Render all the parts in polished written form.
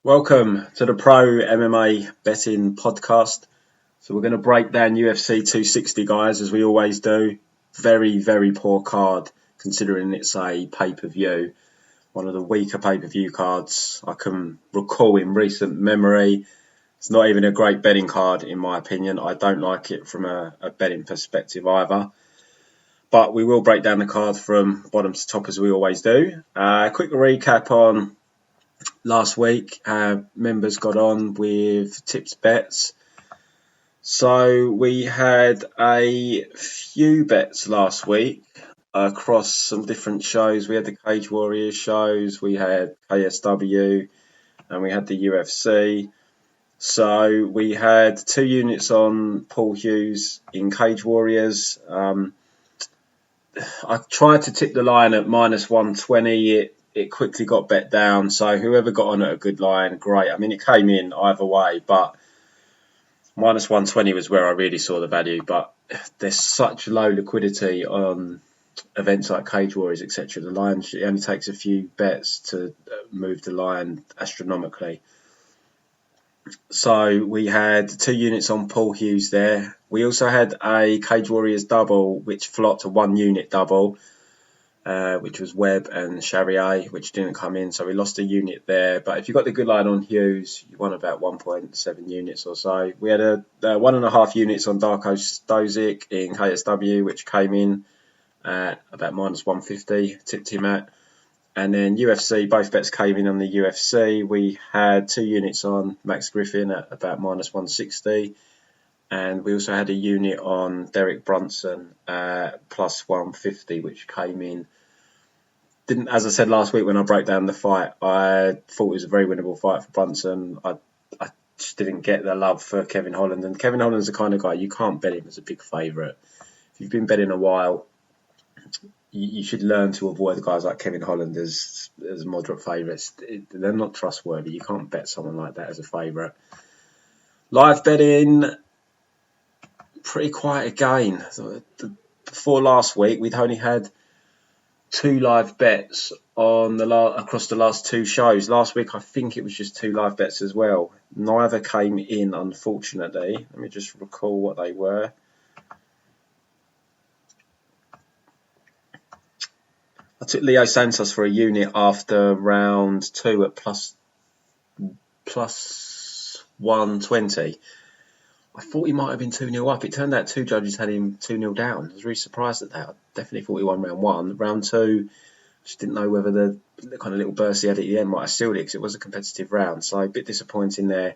Welcome to the Pro MMA Betting podcast. So we're going to break down UFC 260, guys, as we always do. Very, very poor card, considering it's a pay-per-view. One of the weaker pay-per-view cards I can recall in recent memory. It's not even a great betting card, in my opinion. I don't like it from a betting perspective either. But we will break down the card from bottom to top, as we always do. Quick recap on last week. Members got on with tips bets. So we had a few bets last week across some different shows. We had the Cage Warriors shows, we had KSW, and we had the UFC. So we had 2 units on Paul Hughes in Cage Warriors. I tried to tip the line at minus 120. It quickly got bet down. So whoever got on at a good line, great. I mean, it came in either way, but minus 120 was where I really saw the value. But there's such low liquidity on events like Cage Warriors, etc. The line, it only takes a few bets to move the line astronomically. So we had 2 units on Paul Hughes there. We also had a Cage Warriors double, which flopped a 1 unit double, which was Webb and Charrier, which didn't come in. So we lost a unit there. But if you got the good line on Hughes, you won about 1.7 units or so. We had a 1.5 units on Darko Stozic in KSW, which came in at about minus 150, tipped him at. And then UFC, both bets came in on the UFC. We had 2 units on Max Griffin at about minus 160. And we also had a unit on Derek Brunson at plus 150, which came in. As I said last week when I broke down the fight, I thought it was a very winnable fight for Brunson. I just didn't get the love for Kevin Holland. And Kevin Holland's the kind of guy, you can't bet him as a big favourite. If you've been betting a while, you should learn to avoid guys like Kevin Holland as moderate favourites. They're not trustworthy. You can't bet someone like that as a favourite. Live betting, pretty quiet again. Before last week, we'd only had 2 live bets on across the last 2 shows. Last week, I think it was just 2 live bets as well. Neither came in, unfortunately. Let me just recall what they were. I took Leo Santos for a unit after round 2 at plus 120. I thought he might have been 2-0 up. It turned out 2 judges had him 2-0 down. I was really surprised at that. I definitely thought he won round 1. Round 2, just didn't know whether the kind of little burst he had at the end might have sealed it because it was a competitive round. So a bit disappointing there.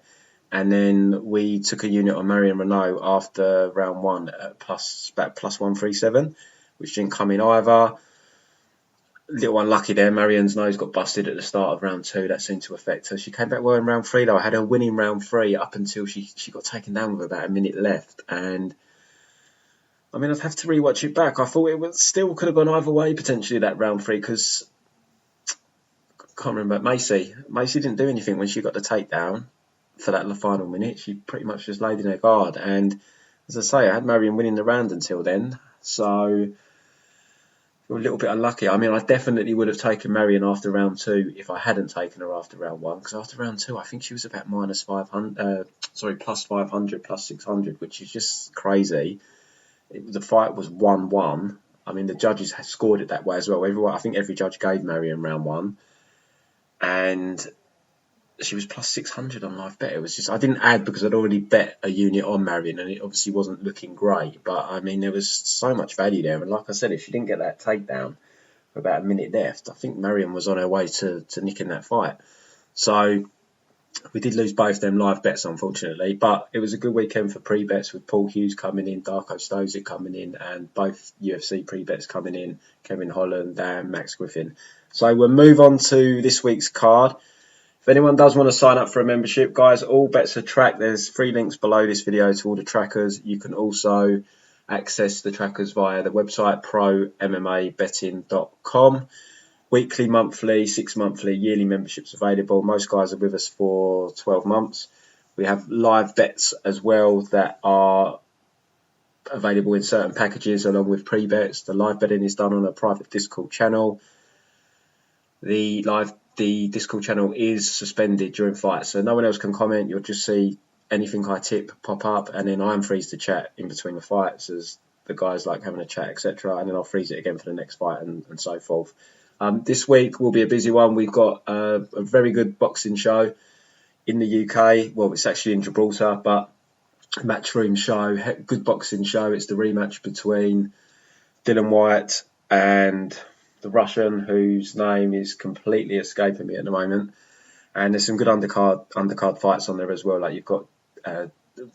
And then we took a unit on Marion Renault after round 1 at about plus 137, which didn't come in either. Little unlucky there. Marion's nose got busted at the start of round 2. That seemed to affect her. She came back well in round 3 though. I had her winning round 3 up until she got taken down with about a minute left. And I mean, I'd have to rewatch it back. I thought it still could have gone either way potentially, that round 3, because I can't remember. Macy didn't do anything when she got the takedown for that final minute. She pretty much just laid in her guard. And as I say, I had Marion winning the round until then. So a little bit unlucky. I mean, I definitely would have taken Marion after round 2 if I hadn't taken her after round 1. Because after round 2, I think she was about plus 500, plus 600, which is just crazy. The fight was 1-1. I mean, the judges had scored it that way as well. I think every judge gave Marion round 1. And she was plus 600 on live bet. It was just, I didn't add because I'd already bet a unit on Marion and it obviously wasn't looking great. But I mean, there was so much value there. And like I said, if she didn't get that takedown for about a minute left, I think Marion was on her way to nicking that fight. So we did lose both them live bets, unfortunately. But it was a good weekend for pre-bets with Paul Hughes coming in, Darko Stozic coming in, and both UFC pre-bets coming in, Kevin Holland and Max Griffin. So we'll move on to this week's card. If anyone does want to sign up for a membership, guys, all bets are tracked. There's 3 links below this video to all the trackers. You can also access the trackers via the website ProMMABetting.com. Weekly, monthly, 6 monthly, yearly memberships available. Most guys are with us for 12 months. We have live bets as well that are available in certain packages along with pre-bets. The live betting is done on a private Discord channel. The live the Discord channel is suspended during fights, so no one else can comment. You'll just see anything I tip pop up, and then I'm free to chat in between the fights as the guys like having a chat, etc. And then I'll freeze it again for the next fight and so forth. This week will be a busy one. We've got a very good boxing show in the UK. Well, it's actually in Gibraltar, but Matchroom show, good boxing show. It's the rematch between Dillian Whyte and the Russian, whose name is completely escaping me at the moment. And there's some good undercard fights on there as well. Like you've got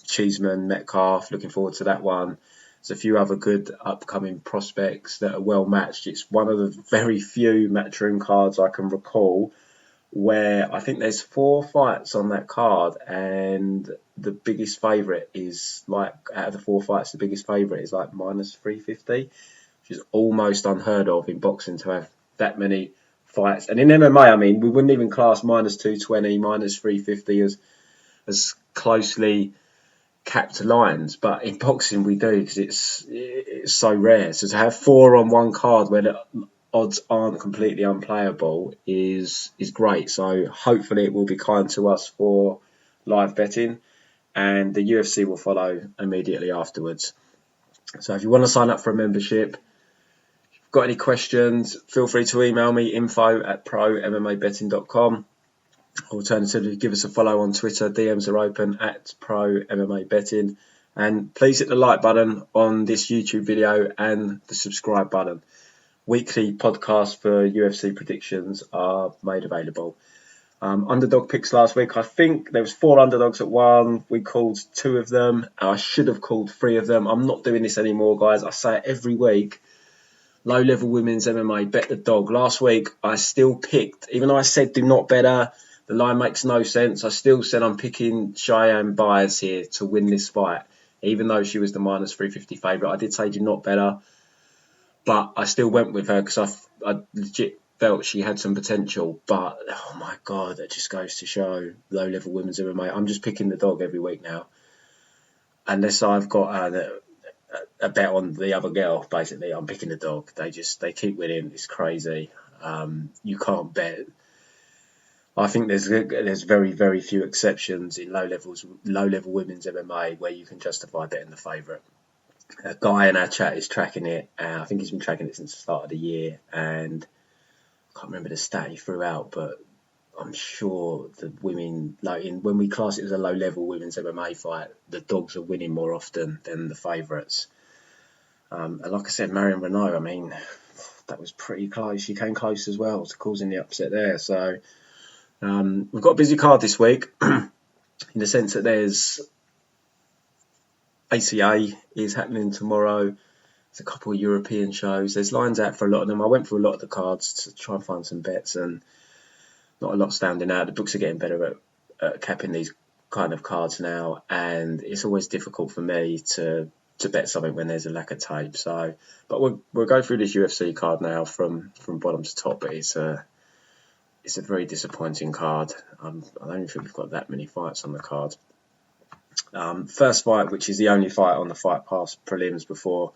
Cheeseman, Metcalf. Looking forward to that one. There's a few other good upcoming prospects that are well matched. It's one of the very few Matchroom cards I can recall where I think there's 4 fights on that card, and the biggest favourite is like, out of the 4 fights, the biggest favourite is like minus 350, which is almost unheard of in boxing to have that many fights. And in MMA, I mean, we wouldn't even class minus 220, minus 350 as closely capped lines, but in boxing we do, because it's so rare. So to have 4 on one card where the odds aren't completely unplayable is great. So hopefully it will be kind to us for live betting, and the UFC will follow immediately afterwards. So if you want to sign up for a membership, if you've got any questions, feel free to email me, info@prommmabetting.com. Alternatively, give us a follow on Twitter. DMs are open at Pro MMA Betting. And please hit the like button on this YouTube video and the subscribe button. Weekly podcasts for UFC predictions are made available. Underdog picks last week. I think there was 4 underdogs at one. We called 2 of them. I should have called 3 of them. I'm not doing this anymore, guys. I say it every week. Low-level women's MMA, bet the dog. Last week, I still picked, even though I said do not bet her, the line makes no sense. I still said I'm picking Cheyenne Byers here to win this fight, even though she was the minus 350 favourite. I did say do not bet her, but I still went with her because I legit felt she had some potential. But, oh my God, that just goes to show low-level women's MMA. I'm just picking the dog every week now. Unless I've got a bet on the other girl, basically, I'm picking the dog. They keep winning. It's crazy. You can't bet. I think there's very, very few exceptions in low-level women's MMA where you can justify betting the favourite. A guy in our chat is tracking it. I think he's been tracking it since the start of the year, and I can't remember the stat he threw out, but I'm sure the women, when we class it as a low-level women's MMA fight, the dogs are winning more often than the favourites. And like I said, Marion Renault, I mean, that was pretty close. She came close as well to causing the upset there. So we've got a busy card this week in the sense that there's ACA is happening tomorrow. There's a couple of European shows. There's lines out for a lot of them. I went through a lot of the cards to try and find some bets, and not a lot standing out. The books are getting better at capping these kind of cards now, and it's always difficult for me to bet something when there's a lack of tape. So, but we'll go through this UFC card now from bottom to top. But it's a very disappointing card. I don't even think we've got that many fights on the card. First fight, which is the only fight on the Fight Pass prelims before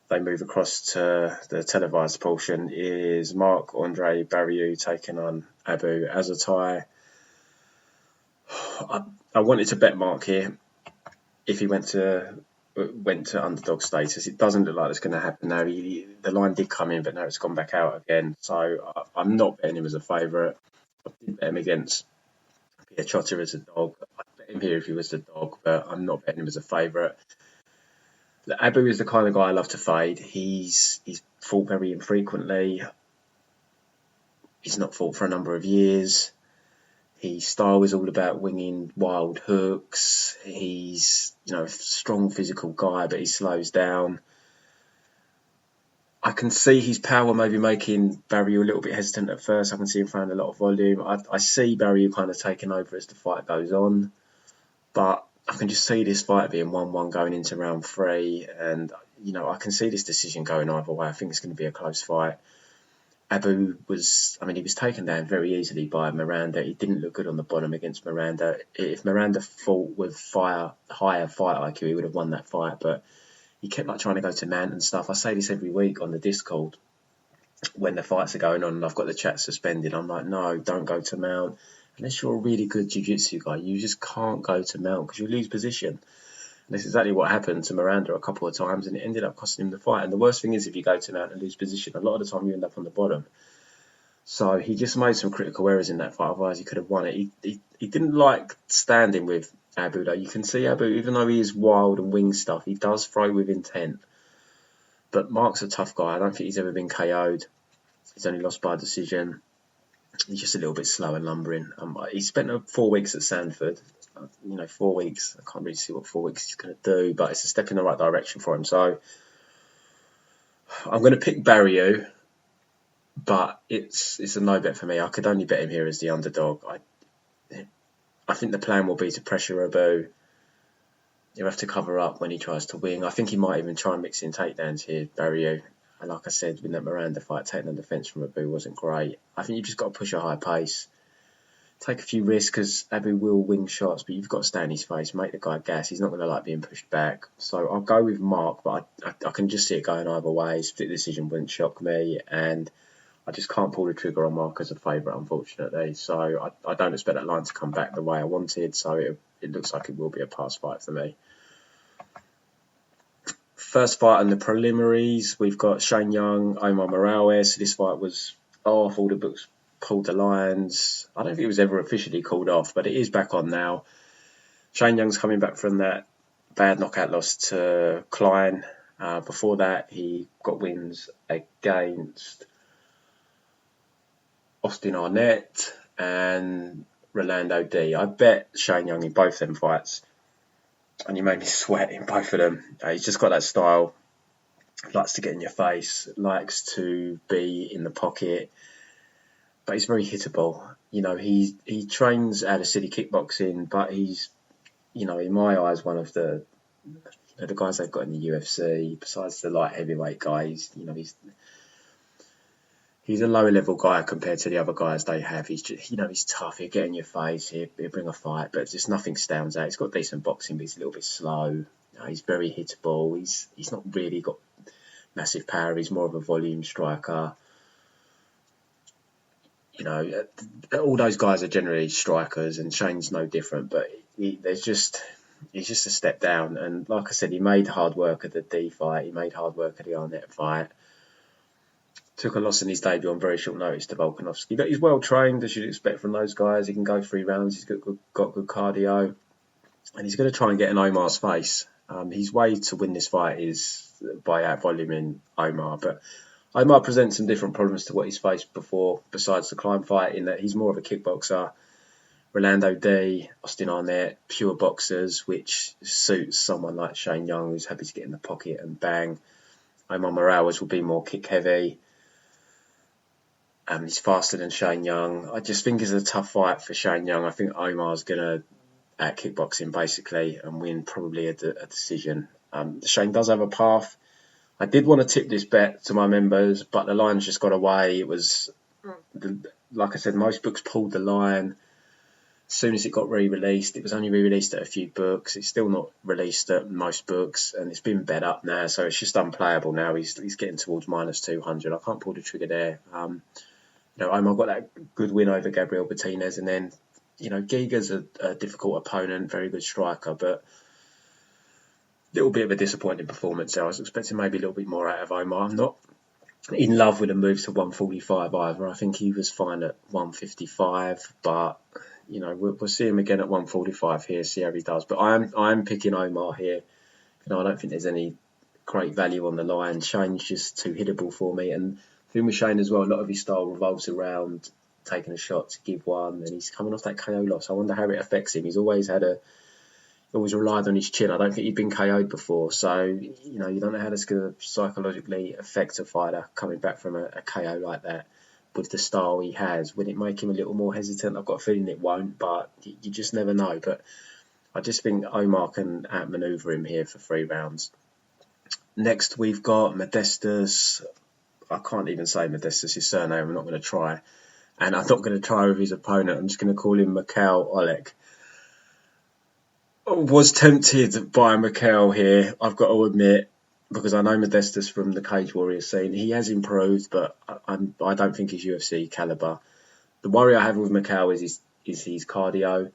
they move across to the televised portion, is Marc-Andre Barriault taking on Abu Azaitar. I wanted to bet Mark here if he went to underdog status. It doesn't look like it's going to happen now. The line did come in, but now it's gone back out again. So I'm not betting him as a favourite. I did bet him against Pierre Trotter as a dog. I'd bet him here if he was the dog, but I'm not betting him as a favourite. Abu is the kind of guy I love to fade. He's fought very infrequently. He's not fought for a number of years. His style is all about winging wild hooks. He's a strong physical guy, but he slows down. I can see his power maybe making Barriault a little bit hesitant at first. I can see him throwing a lot of volume. I see Barriault kind of taking over as the fight goes on, but I can just see this fight being 1-1 going into round 3, and I can see this decision going either way. I think it's going to be a close fight. Abu was taken down very easily by Miranda. He didn't look good on the bottom against Miranda. If Miranda fought with higher fight IQ, he would have won that fight, but he kept trying to go to mount and stuff. I say this every week on the Discord. when the fights are going on and I've got the chat suspended, I'm like, no, don't go to mount. Unless you're a really good jiu-jitsu guy, you just can't go to mount because you lose position. And this is exactly what happened to Miranda a couple of times, and it ended up costing him the fight. And the worst thing is, if you go to mount and lose position, a lot of the time you end up on the bottom. So he just made some critical errors in that fight. Otherwise, he could have won it. He didn't like standing with Abu, though. You can see Abu, even though he is wild and wing stuff, he does throw with intent. But Mark's a tough guy. I don't think he's ever been KO'd. He's only lost by decision. He's just a little bit slow and lumbering. He spent 4 weeks at Sanford. 4 weeks. I can't really see what 4 weeks he's going to do, but it's a step in the right direction for him. So I'm going to pick Barrio, but it's a no bet for me. I could only bet him here as the underdog. I think the plan will be to pressure Abu. He'll have to cover up when he tries to wing. I think he might even try and mix in takedowns here, Barrio. And like I said, in that Miranda fight, taking the defence from Abu wasn't great. I think you've just got to push a high pace. Take a few risks because Abu will wing shots, but you've got to stay in his face, make the guy gas. He's not going to like being pushed back. So I'll go with Mark, but I can just see it going either way. Split decision wouldn't shock me, and I just can't pull the trigger on Mark as a favourite, unfortunately. So I don't expect that line to come back the way I wanted, so it looks like it will be a pass fight for me. First fight in the preliminaries, we've got Shane Young, Omar Morales. This fight was off. All the books pulled the lines. I don't think it was ever officially called off, but it is back on now. Shane Young's coming back from that bad knockout loss to Klein. Before that, he got wins against Austin Arnett and Rolando D. I bet Shane Young in both them fights, and he made me sweat in both of them. He's just got that style, likes to get in your face, likes to be in the pocket, but he's very hittable. He trains out of city kickboxing, but he's, in my eyes, one of the guys they've got in the UFC, besides the light heavyweight guys. He's a lower level guy compared to the other guys they have. He's just, he's tough. He'll get in your face. He'll bring a fight, but just nothing stands out. He's got decent boxing, but he's a little bit slow. He's very hittable. He's not really got massive power. He's more of a volume striker. All those guys are generally strikers, and Shane's no different. But he's just a step down. And like I said, he made hard work at the D fight. He made hard work at the Arnett fight. Took a loss in his debut on very short notice to Volkanovski. But he's well trained, as you'd expect from those guys. He can go 3 rounds. He's got good cardio. And he's going to try and get in Omar's face. His way to win this fight is by out-voluming Omar. But Omar presents some different problems to what he's faced before, besides the Klein fight, in that he's more of a kickboxer. Rolando D, Austin Arnett, pure boxers, which suits someone like Shane Young, who's happy to get in the pocket and bang. Omar Morales will be more kick-heavy. He's faster than Shane Young. I just think it's a tough fight for Shane Young. I think Omar's going to kickbox him basically and win probably a decision. Shane does have a path. I did want to tip this bet to my members, but the line's just got away. It was, like I said, most books pulled the line. As soon as it got re-released, it was only re-released at a few books. It's still not released at most books, and it's been bet up now, so it's just unplayable now. He's getting towards minus 200. I can't pull the trigger there. Omar got that good win over Gabriel Martinez, and then, Giga's a difficult opponent, very good striker, but a little bit of a disappointing performance there. I was expecting maybe a little bit more out of Omar. I'm not in love with a move to 145 either. I think he was fine at 155, but we'll see him again at 145 here, see how he does. But I'm picking Omar here. I don't think there's any great value on the line. Shane's just too hittable for me, and the thing with Shane as well, a lot of his style revolves around taking a shot to give one, and he's coming off that KO loss. I wonder how it affects him. He's always relied on his chin. I don't think he'd been KO'd before, so you don't know how that's going to psychologically affect a fighter coming back from a KO like that with the style he has. Would it make him a little more hesitant? I've got a feeling it won't, but you just never know. But I just think Omar can outmaneuver him here for 3 rounds. Next, we've got Modestas. I can't even say Modestas' surname. I'm not going to try. And I'm not going to try with his opponent. I'm just going to call him Michał Olek. Was tempted by Michał here, I've got to admit. because I know Modestas from the Cage Warrior scene. He has improved, but I don't think he's UFC caliber. The worry I have with Michał is his cardio.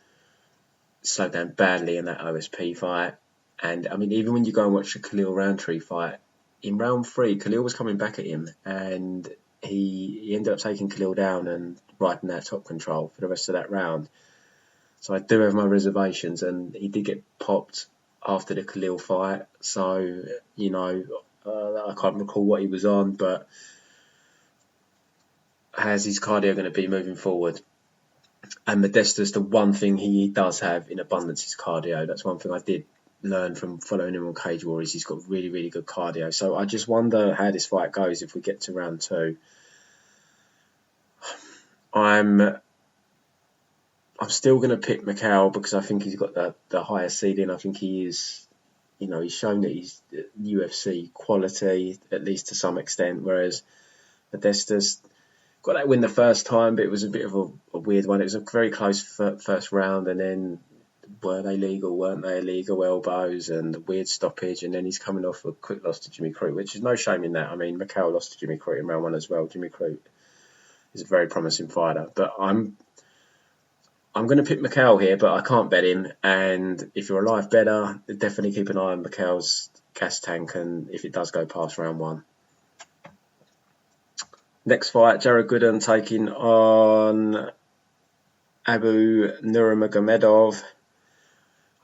Slowed down badly in that OSP fight. And I mean, even when you go and watch the Khalil Roundtree fight, in round 3, Khalil was coming back at him, and he ended up taking Khalil down and riding that top control for the rest of that round. So I do have my reservations, and he did get popped after the Khalil fight. So, you know, I can't recall what he was on, but how's his cardio going to be moving forward? And Modestas, the one thing he does have in abundance is cardio. That's one thing I did learn from following him on Cage Warriors. He's got really, really good cardio. So I just wonder how this fight goes if we get to round 2. I'm still going to pick Michał because I think he's got the highest ceiling. I think he is, you know, he's shown that he's UFC quality, at least to some extent, whereas Modestas got that win the first time, but it was a bit of a weird one. It was a very close first round, and then were they legal, weren't they illegal elbows and a weird stoppage, and then he's coming off a quick loss to Jimmy Crute, which is no shame in that. I mean, Michał lost to Jimmy Crute in round 1 as well. Jimmy Crute is a very promising fighter, but I'm going to pick Michał here, but I can't bet him. And if you're a live bettor, definitely keep an eye on Michał's gas tank, and if it does go past round 1. Next fight, Jared Gooden taking on Nurmagomedov.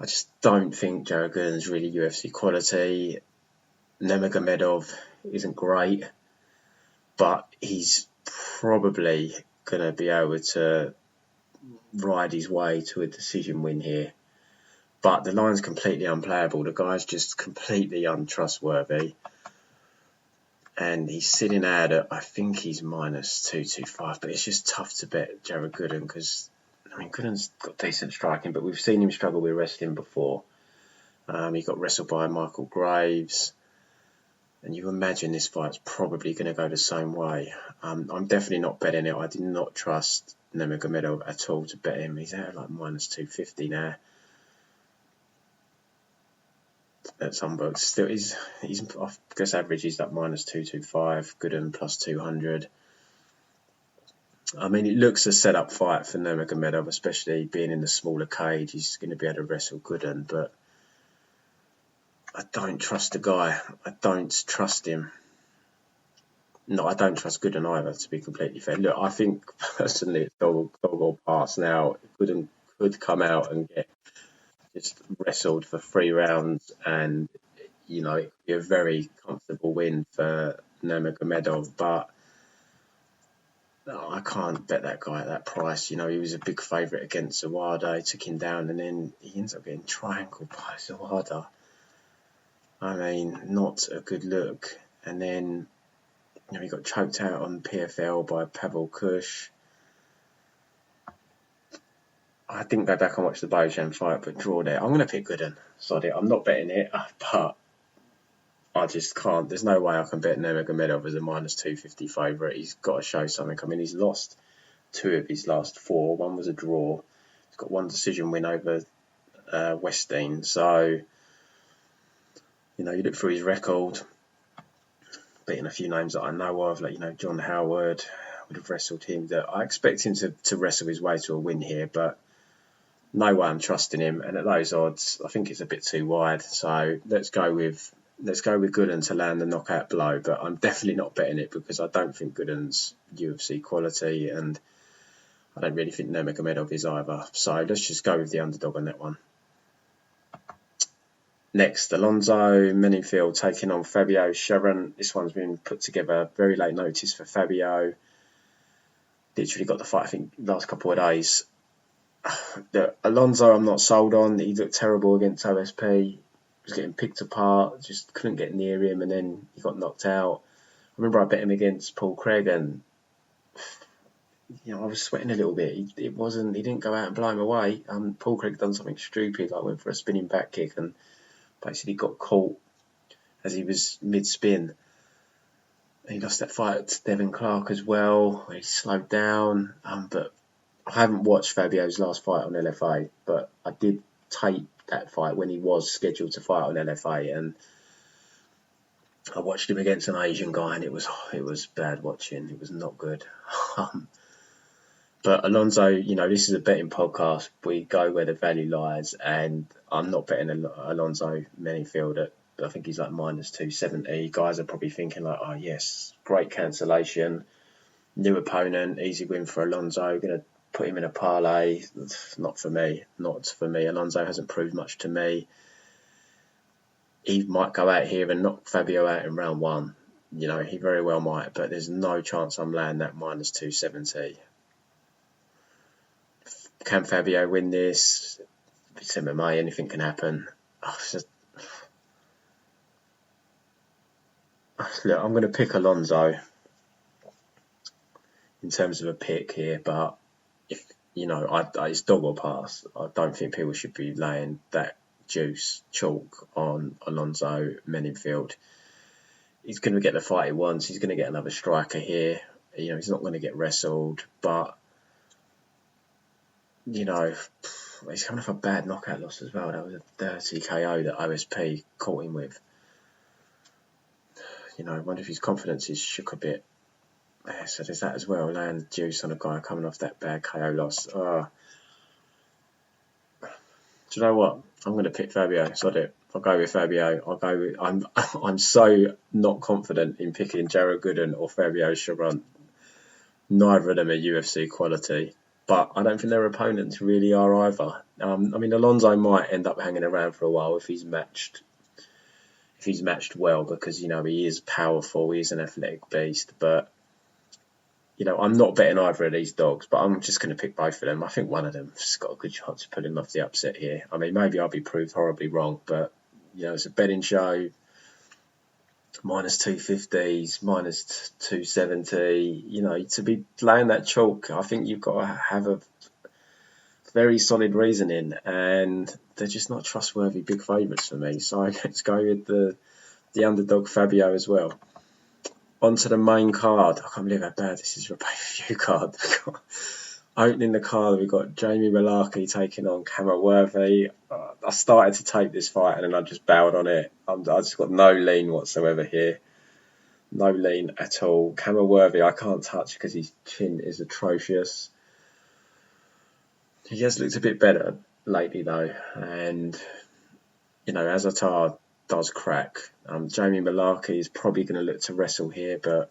I just don't think Jared Gooden's really UFC quality. Nurmagomedov isn't great, but he's probably going to be able to ride his way to a decision win here. But the line's completely unplayable. The guy's just completely untrustworthy. And he's sitting out at, I think he's minus 225, but it's just tough to bet Jared Gooden because, I mean, Gooden's got decent striking, but we've seen him struggle with wrestling before. He got wrestled by Michael Graves, and you imagine this fight's probably going to go the same way. I'm definitely not betting it. I did not trust Nurmagomedov at all to bet him. He's out at like minus 250 now. At some books, still he's I guess average is like minus 225. Gooden plus 200. I mean, it looks a set-up fight for Nurmagomedov, especially being in the smaller cage. He's going to be able to wrestle Gooden, but I don't trust the guy. I don't trust him. No, I don't trust Gooden either, to be completely fair. Look, I think personally it's dog or pass now. Gooden could come out and get just wrestled for 3 rounds, and you know, it'd be a very comfortable win for Nurmagomedov, but no, I can't bet that guy at that price. You know, he was a big favourite against Zawada. He took him down, and then he ends up getting triangled by Zawada. I mean, not a good look. And then, you know, he got choked out on PFL by Pavel Kush. I didn't go back and watch the Bojan fight, but draw there. I'm going to pick Gooden. Sorry, I'm not betting it, but I just can't. There's no way I can bet Nurmagomedov as a minus 250 favourite. He's got to show something. I mean, he's lost 2 of his last 4. 1 was a draw. He's got 1 decision win over Westin. So, you know, you look through his record, beating a few names that I know of, like, you know, John Howard would have wrestled him. I expect him to wrestle his way to a win here, but no way I'm trusting him. And at those odds, I think it's a bit too wide. So let's go with Gooden to land the knockout blow, but I'm definitely not betting it because I don't think Gooden's UFC quality, and I don't really think Nurmagomedov is either. So let's just go with the underdog on that one. Next, Alonzo Menifield taking on Fabio Cherant. This one's been put together very late notice for Fabio. Literally got the fight, I think, last couple of days. Alonzo I'm not sold on. He looked terrible against OSP. Was getting picked apart, just couldn't get near him, and then he got knocked out. I remember I bet him against Paul Craig, and you know, I was sweating a little bit. He didn't go out and blow him away. Paul Craig done something stupid, like went for a spinning back kick and basically got caught as he was mid-spin. And he lost that fight to Devin Clark as well, where he slowed down. But I haven't watched Fabio's last fight on LFA, but I did tape that fight when he was scheduled to fight on LFA, and I watched him against an Asian guy, and it was bad watching. It was not good. But Alonzo, this is a betting podcast. We go where the value lies, and I'm not betting Alonzo Menifield. I think he's like minus 270. Guys are probably thinking like, oh yes, great cancellation, new opponent, easy win for Alonzo. Going to put him in a parlay. Not for me. Alonzo hasn't proved much to me. He might go out here and knock Fabio out in round 1. He very well might, but there's no chance I'm laying that minus 270. Can Fabio win this? It's MMA, anything can happen. Look, I'm going to pick Alonzo in terms of a pick here, but if it's dog or pass. I don't think people should be laying that chalk on Alonzo Menifield. He's going to get the fight he wants. He's going to get another striker here. He's not going to get wrestled, but he's coming off a bad knockout loss as well. That was a dirty KO that OSP caught him with. I wonder if his confidence is shook a bit. Yeah, so there's that as well. Laying juice on a guy coming off that bad KO loss. Do you know what? I'm going to pick Fabio. Sod it. I'll go with Fabio. I'm so not confident in picking Jared Gooden or Fabio Cherant. Neither of them are UFC quality. But I don't think their opponents really are either. Alonzo might end up hanging around for a while if he's matched well, because he is powerful, he is an athletic beast. But I'm not betting either of these dogs, but I'm just going to pick both of them. I think one of them's got a good chance of pulling off the upset here. Maybe I'll be proved horribly wrong, but it's a betting show. Minus 250s, minus 270. To be laying that chalk, I think you've got to have a very solid reasoning, and they're just not trustworthy big favourites for me. So let's go with the underdog Fabio as well. On to the main card. I can't believe how bad this is for a pay-per-view card. Opening the card, we've got Jamie Mullarkey taking on Khama. I started to tape this fight and then I just bowed on it. I just got no lean whatsoever here. No lean at all. Khama I can't touch because his chin is atrocious. He has looked a bit better lately though. And, Azatar does crack. Jamie Mullarkey is probably going to look to wrestle here, but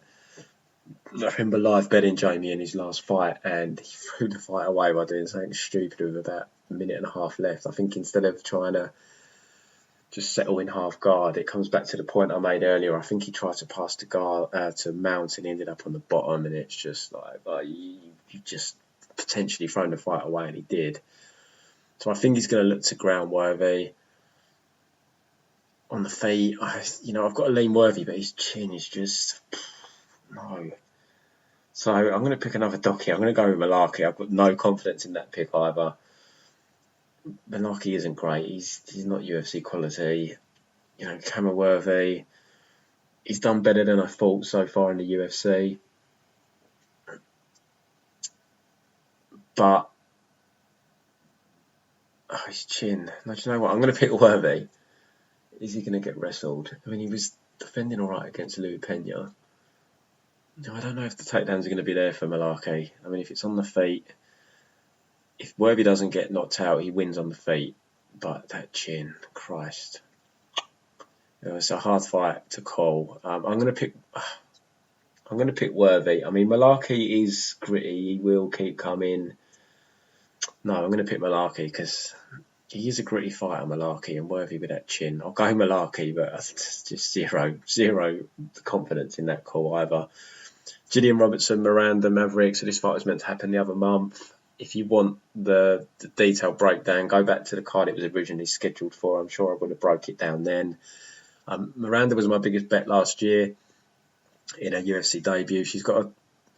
I remember live betting Jamie in his last fight and he threw the fight away by doing something stupid with about a minute and a half left. I think instead of trying to just settle in half guard, it comes back to the point I made earlier. I think he tried to pass to Mount and he ended up on the bottom, and it's just like, you just potentially thrown the fight away, and he did. So I think he's going to look to ground Worthy. On the feet, I've got a lean Worthy, but his chin is just no. So I'm going to pick another dog here. I'm going to go with Mullarkey. I've got no confidence in that pick either. Mullarkey isn't great. He's not UFC quality. Khama, he's done better than I thought so far in the UFC. But his chin. No, do you know what? I'm going to pick Worthy. Is he going to get wrestled? He was defending all right against Louis Pena. I don't know if the takedowns are going to be there for Mullarkey. If it's on the feet, if Worthy doesn't get knocked out, he wins on the feet. But that chin, Christ. It's a hard fight to call. I'm going to pick Worthy. Mullarkey is gritty. He will keep coming. No, I'm going to pick Mullarkey because he is a gritty fighter, Mullarkey, and Worthy with that chin. I'll go Mullarkey, but just zero confidence in that call either. Gillian, Robertson, Miranda, Maverick. So this fight was meant to happen the other month. If you want the detailed breakdown, go back to the card it was originally scheduled for. I'm sure I would have broke it down then. Miranda was my biggest bet last year in her UFC debut. She's got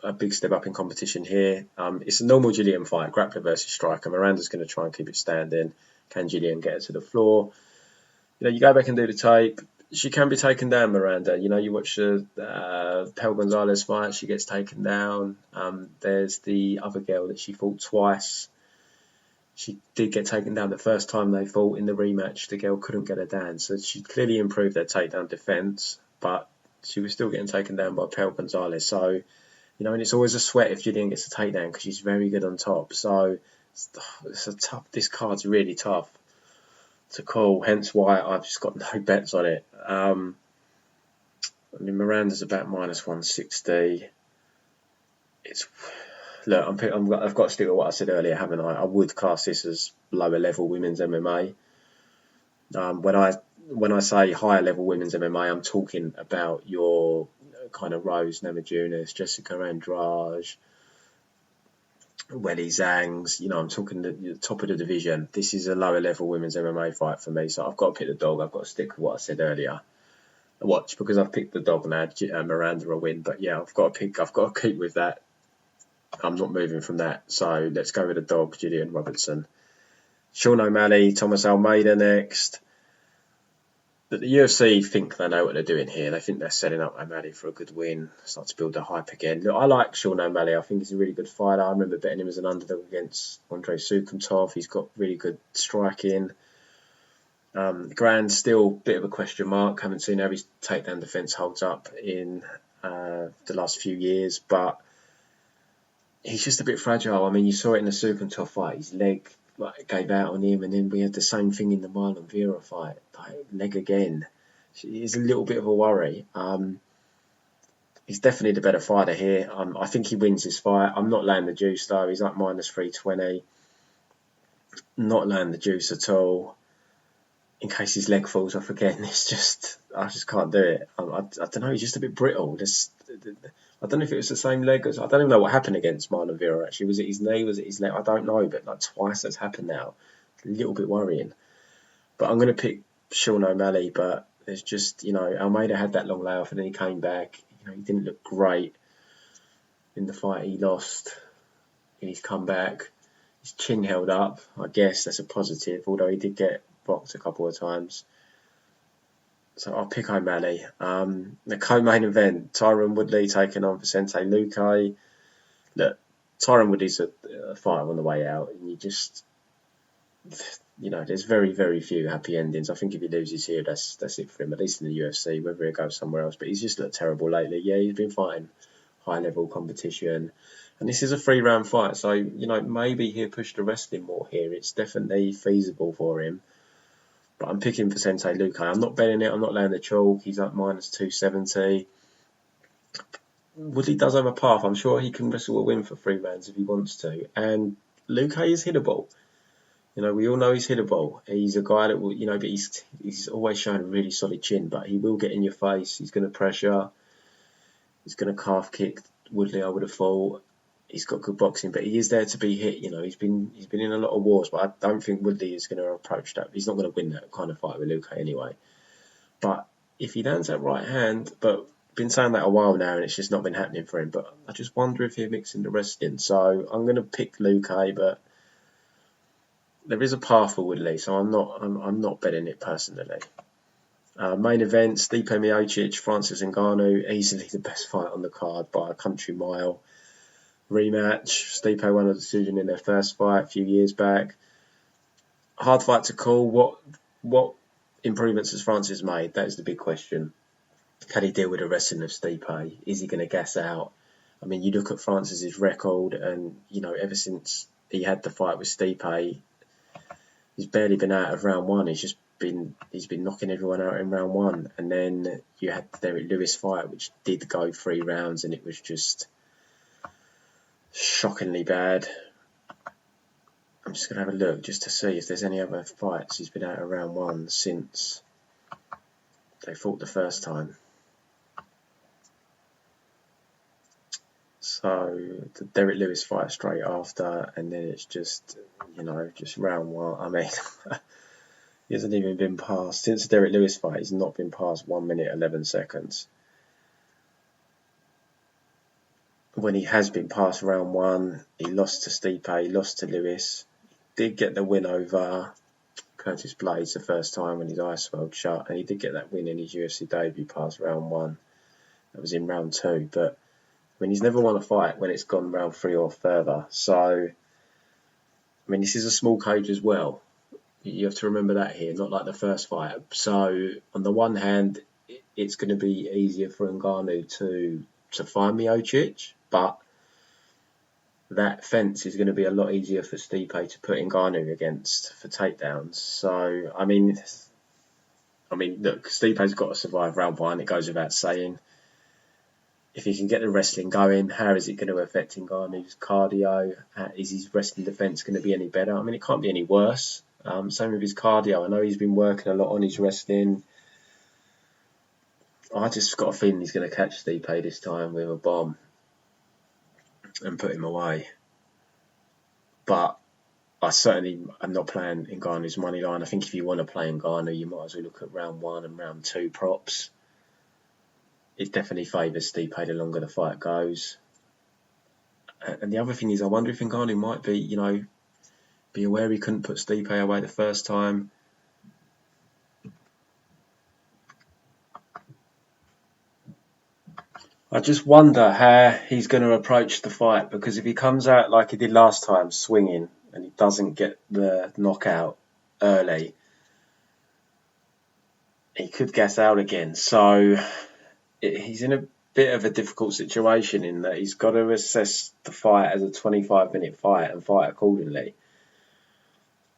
a big step up in competition here. It's a normal Gillian fight, grappler versus striker. Miranda's going to try and keep it standing. Can Gillian get her to the floor? You go back and do the tape. She can be taken down, Miranda. You watch the Pel Gonzalez fight, she gets taken down. There's the other girl that she fought twice. She did get taken down the first time they fought in the rematch. The girl couldn't get her down. So she clearly improved her takedown defence. But she was still getting taken down by Pel Gonzalez. So, and it's always a sweat if Gillian gets a takedown because she's very good on top. So it's a tough. This card's really tough to call. Hence why I've just got no bets on it. Miranda's about -160. I've got to stick with what I said earlier, haven't I? I would class this as lower level women's MMA. When I say higher level women's MMA, I'm talking about your kind of Rose Namajunas, Jessica Andrade, Weili Zhangs. I'm talking the top of the division. This is a lower level women's MMA fight for me, so I've got to pick the dog. I've got to stick with what I said earlier. Watch, because I've picked the dog now. Miranda will win, but yeah, I've got to keep with that. I'm not moving from that. So let's go with the dog, Gillian Robertson. Sean O'Malley, Thomas Almeida next. But the UFC think they know what they're doing here. They think they're setting up O'Malley for a good win, start to build the hype again. Look, I like Sean O'Malley. I think he's a really good fighter. I remember betting him as an underdog against Andrei Sukhomtov. He's got really good striking. Grand still a bit of a question mark. Haven't seen how his takedown defence holds up in the last few years, but he's just a bit fragile. I mean, you saw it in the Sukhomtov fight. His leg gave out on him, and then we had the same thing in the Marlon Vera fight. Leg again. It's a little bit of a worry. He's definitely the better fighter here. I think he wins this fight. I'm not laying the juice though. He's like -320. Not laying the juice at all. In case his leg falls off again, I just can't do it. I don't know. He's just a bit brittle. I don't know if it was the same leg. I don't even know what happened against Marlon Vera, actually. Was it his knee? Was it his leg? I don't know, but twice that's happened now. It's a little bit worrying. But I'm going to pick Sean O'Malley, but there's just, Almeida had that long layoff and then he came back. He didn't look great in the fight he lost in his comeback. His chin held up. I guess that's a positive, although he did get boxed a couple of times. So I'll pick O'Malley. The co-main event, Tyron Woodley taking on Vicente Luque. Look, Tyron Woodley's a fighter on the way out, and there's very, very few happy endings. I think if he loses here, that's it for him, at least in the UFC, whether he goes somewhere else. But he's just looked terrible lately. Yeah, he's been fighting high-level competition. And this is a 3-round fight, so, maybe he'll push the wrestling more here. It's definitely feasible for him. But I'm picking Vicente Luque. I'm not betting it. I'm not laying the chalk. He's up -270. Woodley does have a path. I'm sure he can wrestle a win for 3 rounds if he wants to. And Luque is hittable. We all know he's hittable. He's a guy that will, but he's always shown a really solid chin. But he will get in your face. He's going to pressure. He's going to calf kick Woodley, I would have thought. He's got good boxing, but he is there to be hit. He's been in a lot of wars, but I don't think Woodley is going to approach that. He's not going to win that kind of fight with Luque anyway. But if he lands that right hand, but been saying that a while now, and it's just not been happening for him. But I just wonder if he'll mix in the wrestling. So I'm going to pick Luque, but there is a path for Woodley, so I'm not betting it personally. Main event: Stipe Miocic, Francis Ngannou, easily the best fight on the card by a country mile. Rematch. Stipe won a decision in their first fight a few years back. Hard fight to call. What improvements has Francis made? That is the big question. Can he deal with the wrestling of Stipe? Is he going to gas out? I mean, you look at Francis's record, and ever since he had the fight with Stipe, he's barely been out of round one. He's been knocking everyone out in round one, and then you had the Derek Lewis fight, which did go 3 rounds, and it was just shockingly bad. I'm just going to have a look just to see if there's any other fights he's been out of round one since they fought the first time. So the Derek Lewis fight straight after, and then it's just round one. I mean, he hasn't even been past, since the Derek Lewis fight, he's not been past 1 minute 11 seconds. When he has been past round one, he lost to Stipe, he lost to Lewis. He did get the win over Curtis Blades the first time when his eyes swelled shut, and he did get that win in his UFC debut past round one. That was in round 2, but he's never won a fight when it's gone round 3 or further. So, this is a small cage as well. You have to remember that here, not like the first fight. So, on the one hand, it's going to be easier for Ngannou to find Miocic, but that fence is going to be a lot easier for Stipe to put Ngannou against for takedowns. So, I mean, look, Stipe's got to survive round one. It goes without saying. If he can get the wrestling going, how is it going to affect Ngannou's cardio? Is his wrestling defence going to be any better? I mean, it can't be any worse. Same with his cardio. I know he's been working a lot on his wrestling. I just got a feeling he's going to catch Stipe this time with a bomb and put him away. But I certainly am not playing Ngannou's money line. I think if you want to play Ngannou, you might as well look at round 1 and round 2 props. It definitely favours Stipe the longer the fight goes. And the other thing is, I wonder if Ngannou might be aware he couldn't put Stipe away the first time. I just wonder how he's going to approach the fight, because if he comes out like he did last time, swinging, and he doesn't get the knockout early, he could gas out again. So he's in a bit of a difficult situation in that he's got to assess the fight as a 25-minute fight and fight accordingly.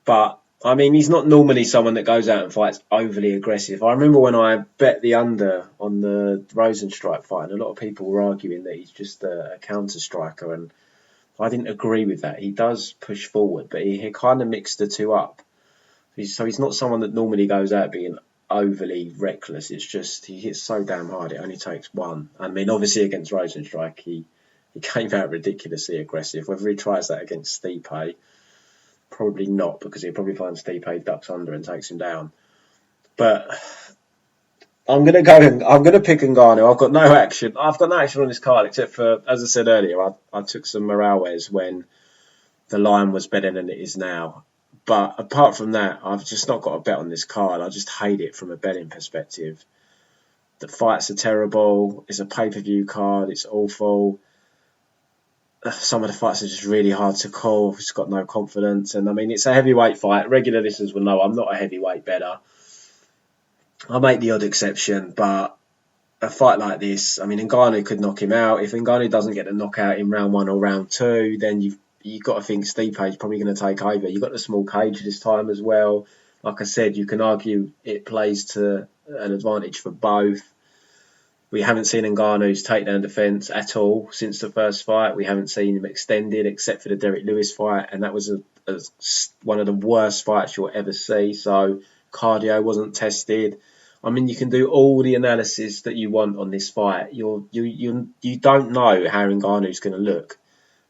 But, I mean, he's not normally someone that goes out and fights overly aggressive. I remember when I bet the under on the Rosenstrike fight, and a lot of people were arguing that he's just a counter striker, and I didn't agree with that. He does push forward, but he kind of mixed the two up. So he's not someone that normally goes out being overly reckless. It's just he hits so damn hard it only takes one. I mean, obviously against Rosenstrike he came out ridiculously aggressive. Whether he tries that against Stipe, probably not, because he'll probably find Stipe ducks under and takes him down. But I'm gonna pick Ngannou. I've got no action on this card except for, as I said earlier, I took some Morales when the line was better than it is now. But apart from that, I've just not got a bet on this card. I just hate it from a betting perspective. The fights are terrible. It's a pay-per-view card. It's awful. Some of the fights are just really hard to call. I've just got no confidence. And I mean, it's a heavyweight fight. Regular listeners will know I'm not a heavyweight bettor. I make the odd exception, but a fight like this, I mean, Ngannou could knock him out. If Ngannou doesn't get the knockout in round 1 or round 2, then you've got to think Stipe's probably going to take over. You've got the small cage this time as well. Like I said, you can argue it plays to an advantage for both. We haven't seen Ngannou's takedown defence at all since the first fight. We haven't seen him extended except for the Derek Lewis fight, and that was one of the worst fights you'll ever see. So cardio wasn't tested. I mean, you can do all the analysis that you want on this fight. You don't know how Ngannou's going to look,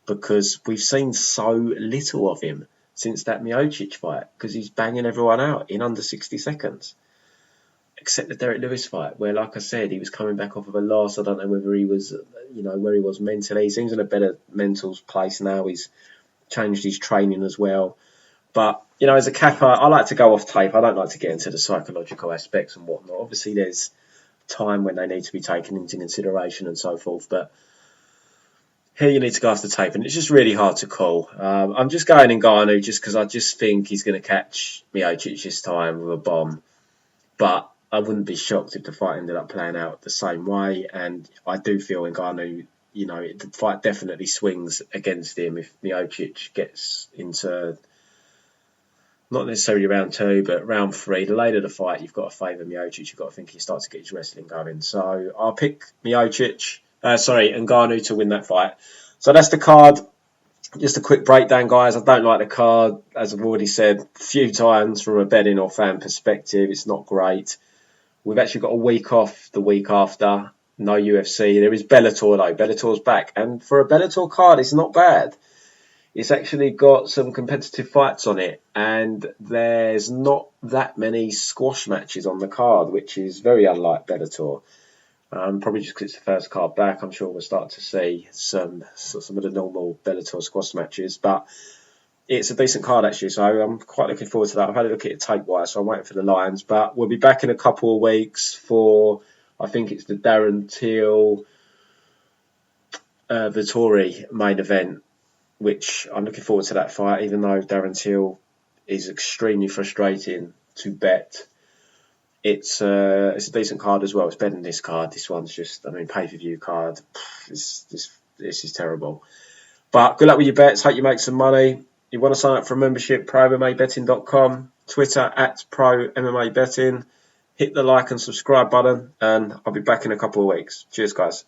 because we've seen so little of him since that Miocic fight, because he's banging everyone out in under 60 seconds. Except the Derek Lewis fight, where, like I said, he was coming back off of a loss. I don't know whether he was, where he was mentally. He seems in a better mental place now. He's changed his training as well. But, as a capper, I like to go off tape. I don't like to get into the psychological aspects and whatnot. Obviously, there's time when they need to be taken into consideration and so forth. But here you need to go off the tape, and it's just really hard to call. I'm just going Ngannou just because I just think he's going to catch Miocic this time with a bomb. But I wouldn't be shocked if the fight ended up playing out the same way. And I do feel Ngannou, the fight definitely swings against him if Miocic gets into, not necessarily round 2, but round 3. The later the fight, you've got to favour Miocic. You've got to think he starts to get his wrestling going. So I'll pick Ngannou to win that fight. So that's the card. Just a quick breakdown, guys. I don't like the card, as I've already said a few times, from a betting or fan perspective. It's not great. We've actually got a week off the week after. No UFC. There is Bellator, though. Bellator's back. And for a Bellator card, it's not bad. It's actually got some competitive fights on it. And there's not that many squash matches on the card, which is very unlike Bellator. Probably just because it's the first card back. I'm sure we'll start to see some of the normal Bellator squash matches. But it's a decent card, actually, so I'm quite looking forward to that. I've had a look at it tape-wise, so I'm waiting for the lines. But we'll be back in a couple of weeks for, I think it's the Darren Till Vittori main event, which I'm looking forward to that fight, even though Darren Till is extremely frustrating to bet. It's a decent card as well. It's better than this card. This one's just, pay-per-view card. This is terrible. But good luck with your bets. Hope you make some money. You want to sign up for a membership, ProMMABetting.com, Twitter at Pro MMA Betting. Hit the like and subscribe button, and I'll be back in a couple of weeks. Cheers, guys.